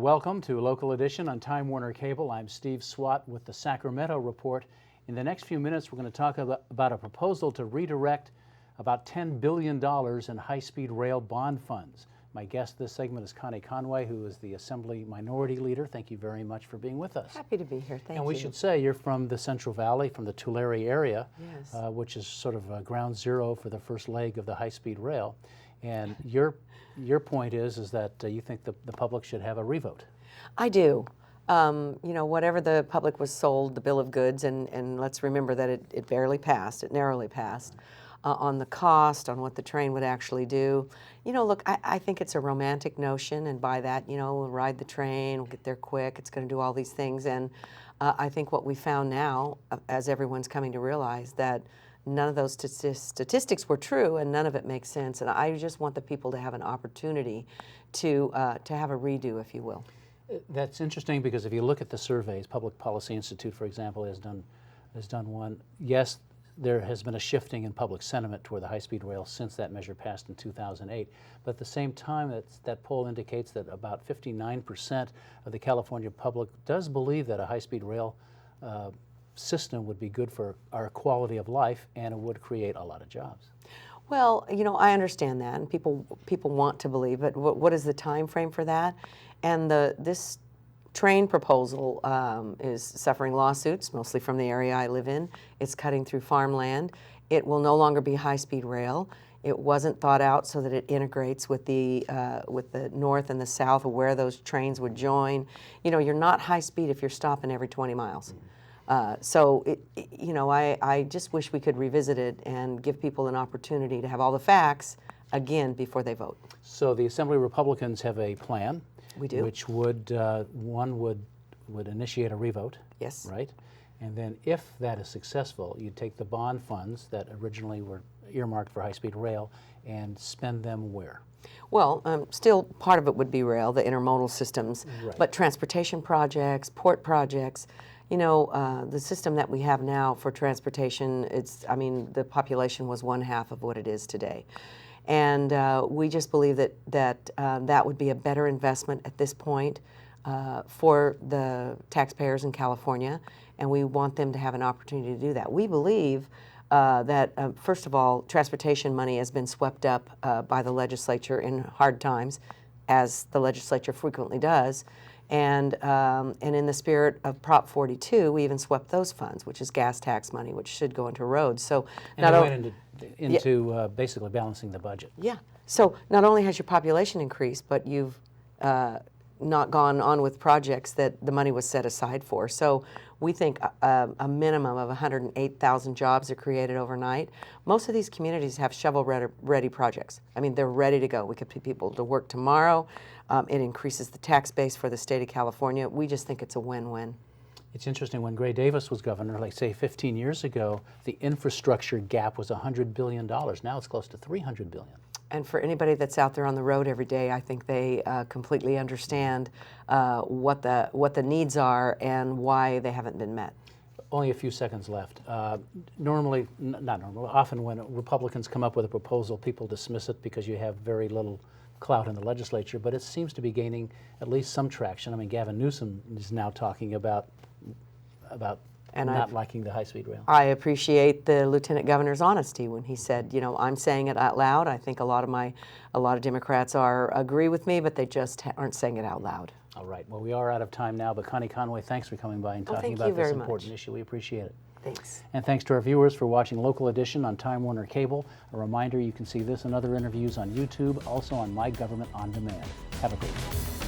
welcome to Local Edition on Time Warner Cable. I'm Steve Swatt with the Sacramento Report. In the next few minutes, we're going to talk about a proposal to redirect about $10 billion in high-speed rail bond funds. My guest this segment is Connie Conway, who is the Assembly Minority Leader. Thank you very much for being with us. Happy to be here. Thank you. And we should say you're from the Central Valley, from the Tulare area, Yes. which is sort of ground zero for the first leg of the high-speed rail. And your point is that you think the public should have a revote. I do. You know, whatever the public was sold, the bill of goods, and let's remember that it barely passed, it narrowly passed, on the cost, on what the train would actually do. You know, look, I think it's a romantic notion, and by that, you know, we'll ride the train, we'll get there quick, it's going to do all these things. And I think what we found now, as everyone's coming to realize, that none of those statistics were true, and none of it makes sense. And I just want the people to have an opportunity to have a redo, if you will. That's interesting because if you look at the surveys, Public Policy Institute, for example, has done one. Yes, there has been a shifting in public sentiment toward the high-speed rail since that measure passed in 2008. But at the same time, that poll indicates that about 59% of the California public does believe that a high-speed rail system would be good for our quality of life, and it would create a lot of jobs. Well, you know, I understand that, and people want to believe, but what is the time frame for that? And this train proposal is suffering lawsuits, mostly from the area I live in. It's cutting through farmland. It will no longer be high-speed rail. It wasn't thought out so that it integrates with the north and the south, of where those trains would join. You know, you're not high-speed if you're stopping every 20 miles. So, you know, I just wish we could revisit it and give people an opportunity to have all the facts again before they vote. So the Assembly Republicans have a plan. We do. Which would would initiate a revote. Yes. Right? And then if that is successful, you take the bond funds that originally were earmarked for high-speed rail and spend them where? Well, still part of it would be rail, the intermodal systems, Right. But transportation projects, port projects, you know, the system that we have now for transportation, I mean, the population was 1/2 of what it is today. And we just believe that would be a better investment at this point for the taxpayers in California, and we want them to have an opportunity to do that. We believe that, first of all, transportation money has been swept up by the legislature in hard times, as the legislature frequently does. And in the spirit of Prop 42, we even swept those funds, which is gas tax money, which should go into roads. So and it went into basically balancing the budget. Yeah. So not only has your population increased, but you've not gone on with projects that the money was set aside for. So we think a minimum of 108,000 jobs are created overnight. Most of these communities have shovel-ready projects. I mean, they're ready to go. We could put people to work tomorrow. It increases the tax base for the state of California. We just think it's a win-win. It's interesting, when Gray Davis was governor, like say 15 years ago, the infrastructure gap was $100 billion. Now it's close to $300 billion. And for anybody that's out there on the road every day, I think they completely understand what the needs are and why they haven't been met. Only a few seconds left. Normally, not normally, often when Republicans come up with a proposal, people dismiss it because you have very little clout in the legislature, but it seems to be gaining at least some traction. I mean, Gavin Newsom is now talking about not liking the high-speed rail. I appreciate the Lieutenant Governor's honesty when he said, you know, I'm saying it out loud. I think a lot of Democrats agree with me, but they just aren't saying it out loud. All right. Well, we are out of time now, but Connie Conway, thanks for coming by and talking about this important issue. We appreciate it. Thanks. And thanks to our viewers for watching Local Edition on Time Warner Cable. A reminder, you can see this and other interviews on YouTube, also on My Government On Demand. Have a great day.